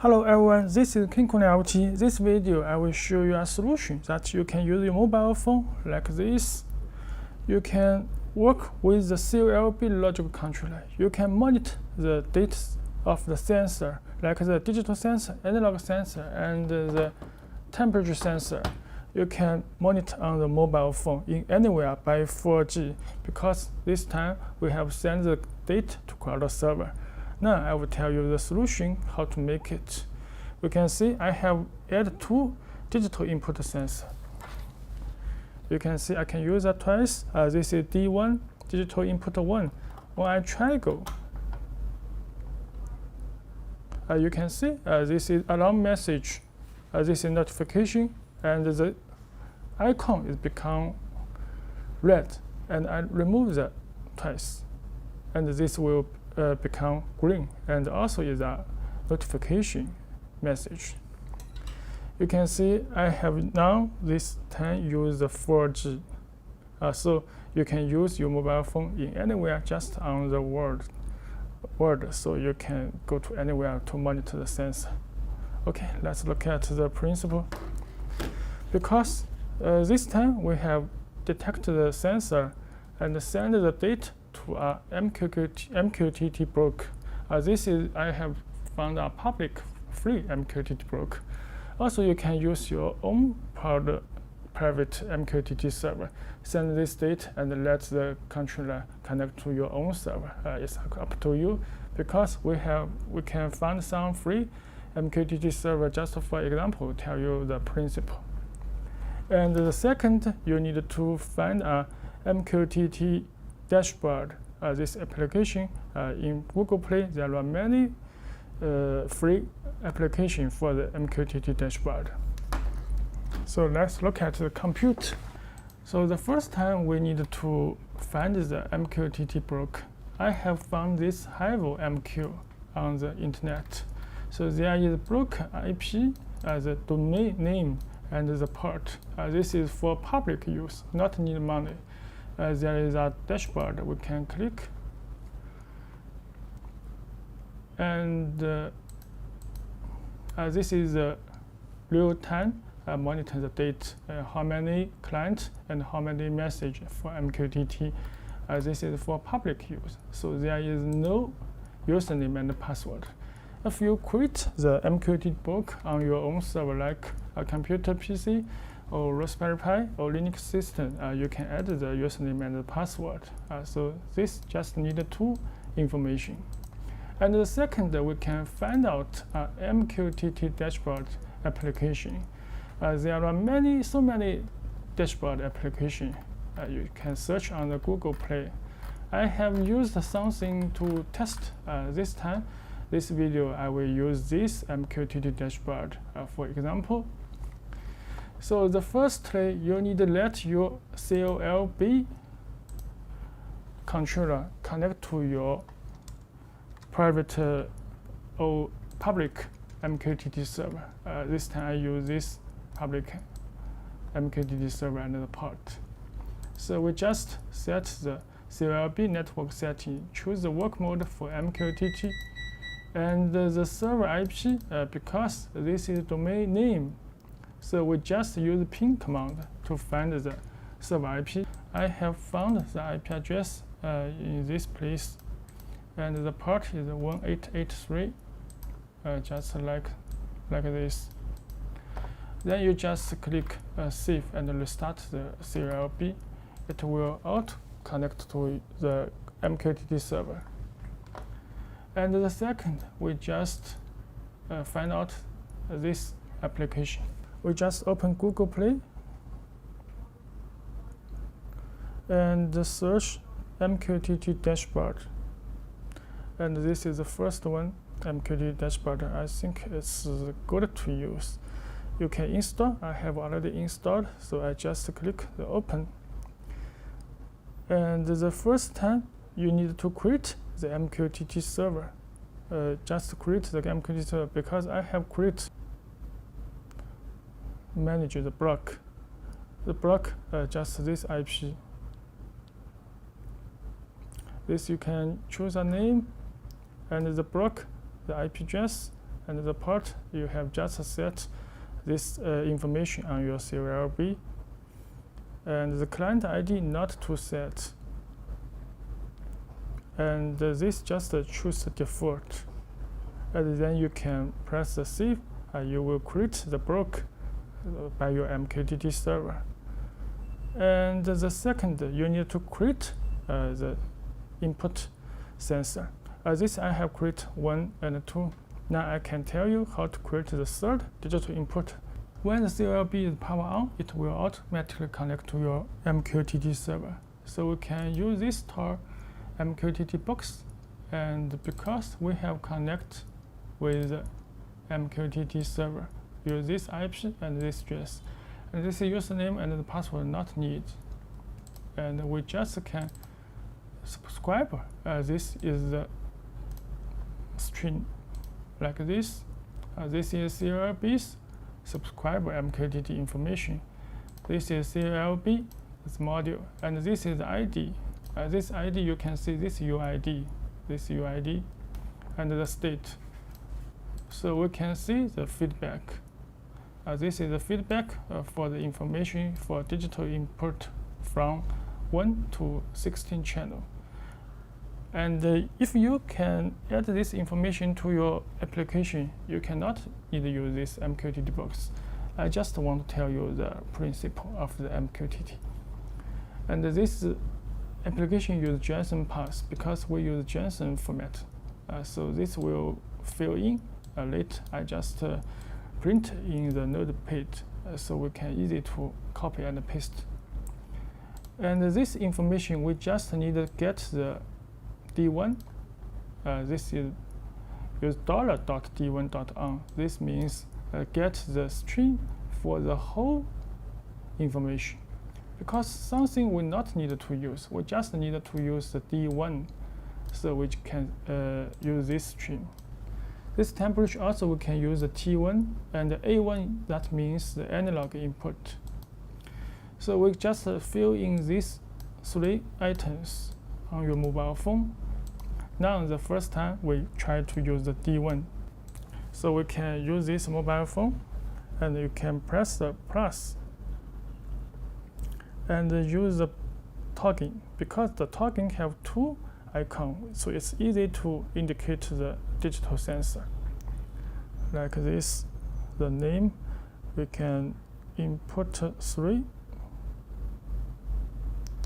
Hello everyone, this is KC868. This video I will show you a solution that you can use your mobile phone like this. You can work with the COLB logic controller. You can monitor the data of the sensor like the digital sensor, analog sensor, and the temperature sensor. You can monitor on the mobile phone in anywhere by 4G because this time we have sent the data to cloud server. Now I will tell you the solution, how to make it. You can see I have added two digital input sensors. You can see I can use that twice. This is D1, digital input 1. When I triangle, you can see this is alarm message. This is notification, and the icon is become red. And I remove that twice, and this will become green, and also is a notification message. You can see I have now this time use the 4G. So you can use your mobile phone in anywhere just on the world. So you can go to anywhere to monitor the sensor. Okay, let's look at the principle. Because this time we have detected the sensor and send the data to a MQTT broker. This is I have found a public free MQTT broker. Also, you can use your own private MQTT server. Send this data and let the controller connect to your own server. It's up to you because we can find some free MQTT server. Just for example, tell you the principle. And the second, you need to find a MQTT Dashboard. This application in Google Play, there are many free applications for the MQTT Dashboard. So let's look at the compute. So the first time we need to find the MQTT broker. I have found this Hive MQ on the internet. So there is broker IP as a domain name and the port. This is for public use, not need money. There is a dashboard we can click, and this is real time monitor the data, how many clients and how many messages for MQTT. This is for public use, so there is no username and password. If you create the MQTT broker on your own server, like a computer PC, or Raspberry Pi or Linux system, you can add the username and the password. So this just need two information. And the second, we can find out MQTT Dashboard application. There are so many dashboard applications. You can search on the Google Play. I have used something to test this time. This video, I will use this MQTT Dashboard, for example. So the firstly, you need to let your COLB controller connect to your private or public MQTT server. This time I use this public MQTT server and the port. So we just set the COLB network setting, choose the work mode for MQTT, and the server IP, because this is domain name. So we just use ping command to find the server IP. I have found the IP address in this place, and the port is 1883, just like this. Then you just click save and restart the COLB. It will auto connect to the MQTT server. And the second, we just find out this application. We just open Google Play and search MQTT Dashboard. And this is the first one, MQTT Dashboard. I think it's good to use. You can install. I have already installed, so I just click the open. And the first time, you need to create the MQTT server. Just create the MQTT server because I have created manage the block. The block just this IP. This you can choose a name and the block, the IP address, and the port you have just set this information on your COLB, and the client ID not to set, and this just choose the default, and then you can press the save, and you will create the block by your MQTT server. And the second, you need to create the input sensor. This I have created 1 and 2. Now I can tell you how to create the third digital input. When the COLB is power on, it will automatically connect to your MQTT server. So we can use this tar MQTT box, and because we have connect with the MQTT server, use this IP and this address, and this username and the password not need, and we just can subscribe. This is the string like this. This is COLB's subscriber MQTT information. This is COLB, this module, and this is the ID. This ID you can see this UID, and the state. So we can see the feedback. This is the feedback for the information for digital input from 1 to 16 channel. And if you can add this information to your application, you cannot need to use this MQTT box. I just want to tell you the principle of the MQTT. And this application uses JSON path because we use JSON format. So this will fill in later. I just print in the node page, so we can easy to copy and paste. And this information we just need to get the D1. This is use $.D1.on. This means get the string for the whole information. Because something we not need to use, we just need to use the D1, so we can use this string. This temperature also we can use the T1 and the A1. That means the analog input. So we just fill in these 3 items on your mobile phone. Now the first time we try to use the D1. So we can use this mobile phone, and you can press the plus and use the toggling, because the toggling have 2 icons, so it's easy to indicate the digital sensor. Like this, the name, we can input 3.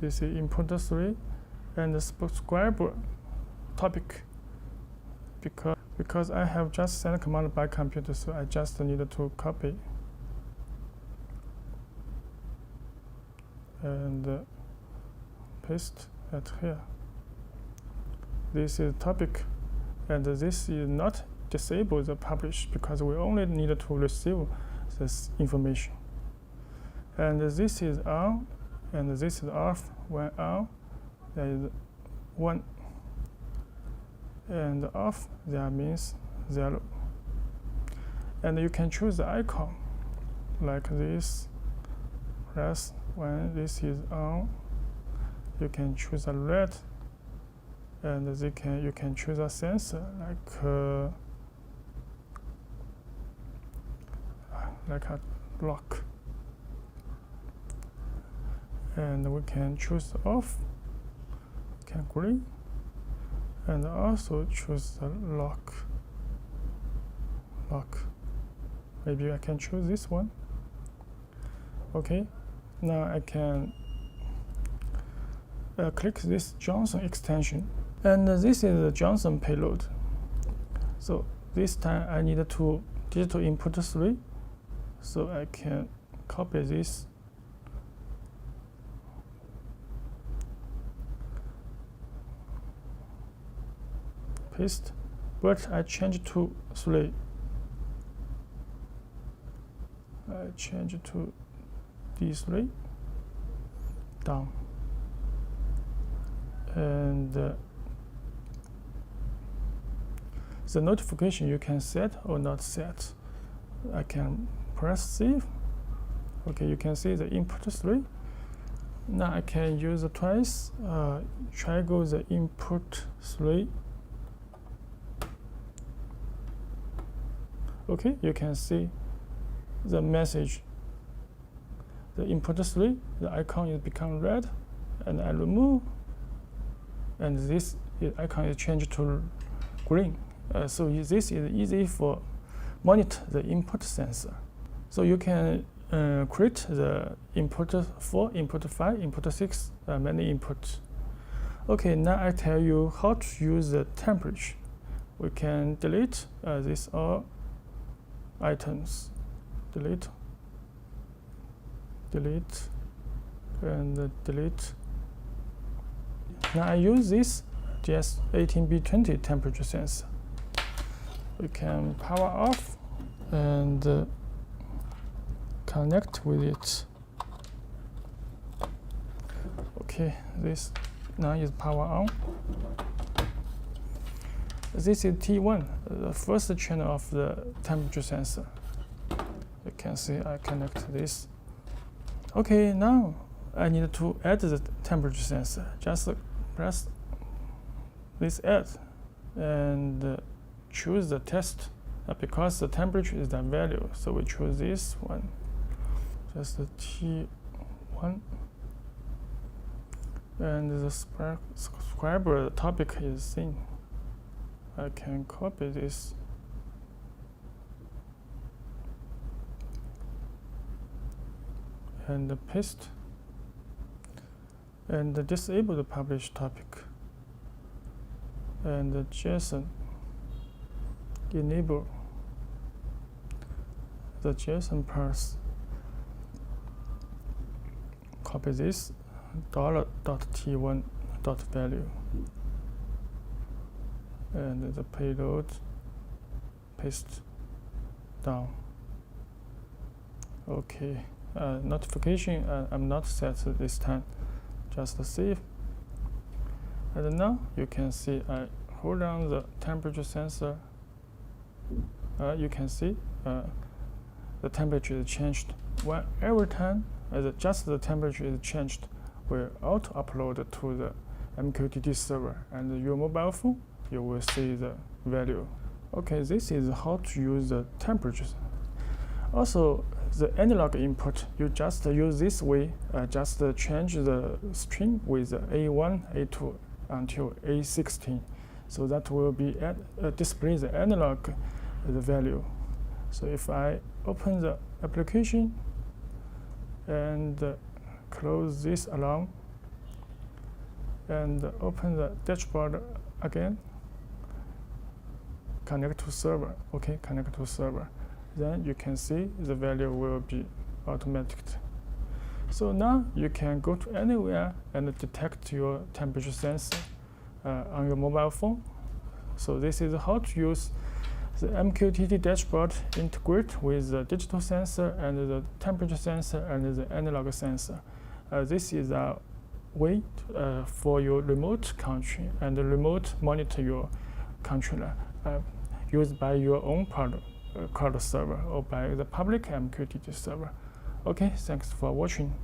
This is input 3, and the subscriber topic. Because I have just sent command by computer, so I just needed to copy and paste it here. This is topic, and this is not disable the publish because we only need to receive this information. And this is on, and this is off. When on, there is 1, and off, that means 0. And you can choose the icon like this. Press when this is on, you can choose a red, and you can choose a sensor like a block. And we can choose off, can green, and also choose the lock. Maybe I can choose this one. Okay, now I can click this Johnson extension, and this is the Johnson payload. So this time I need to digital input 3, so I can copy this. Paste, but I change to 3. I change to D3, down, and the notification you can set or not set. I can press save. Okay, you can see the input 3. Now I can use it twice. Try go the input 3. Okay, you can see the message. The input 3, the icon is become red, and I remove, and this icon is changed to green. So this is easy for monitor the input sensor. So you can create the input 4, input 5, input 6, many inputs. Okay, now I tell you how to use the temperature. We can delete these all items. Delete, and delete. Now I use this GS18B20 temperature sensor. We can power off and connect with it. Okay, this now is power on. This is T1, the first channel of the temperature sensor. You can see I connect this. Okay, now I need to add the temperature sensor. Just press this add and choose the test because the temperature is the value. So we choose this one. Just the T1. And the subscriber topic is seen. I can copy this. And paste. And disable the publish topic. And JSON. Enable the JSON parse. Copy this $.t1.value and the payload paste down. Okay, notification I'm not set this time, just save. And now you can see I hold down the temperature sensor. You can see the temperature is changed. Every time just the temperature is changed, will auto-upload to the MQTT server, and your mobile phone, you will see the value. Okay, this is how to use the temperatures. Also, the analog input, you just use this way, just change the string with A1, A2 until A16. So that will be display the analog the value. So if I open the application and close this alarm and open the dashboard again, connect to server. Okay, connect to server. Then you can see the value will be automatic. So now you can go to anywhere and detect your temperature sensor on your mobile phone. So this is how to use the MQTT dashboard, integrate with the digital sensor and the temperature sensor and the analog sensor. This is a way for your remote control and remote monitor your controller used by your own cloud server or by the public MQTT server. Okay, thanks for watching.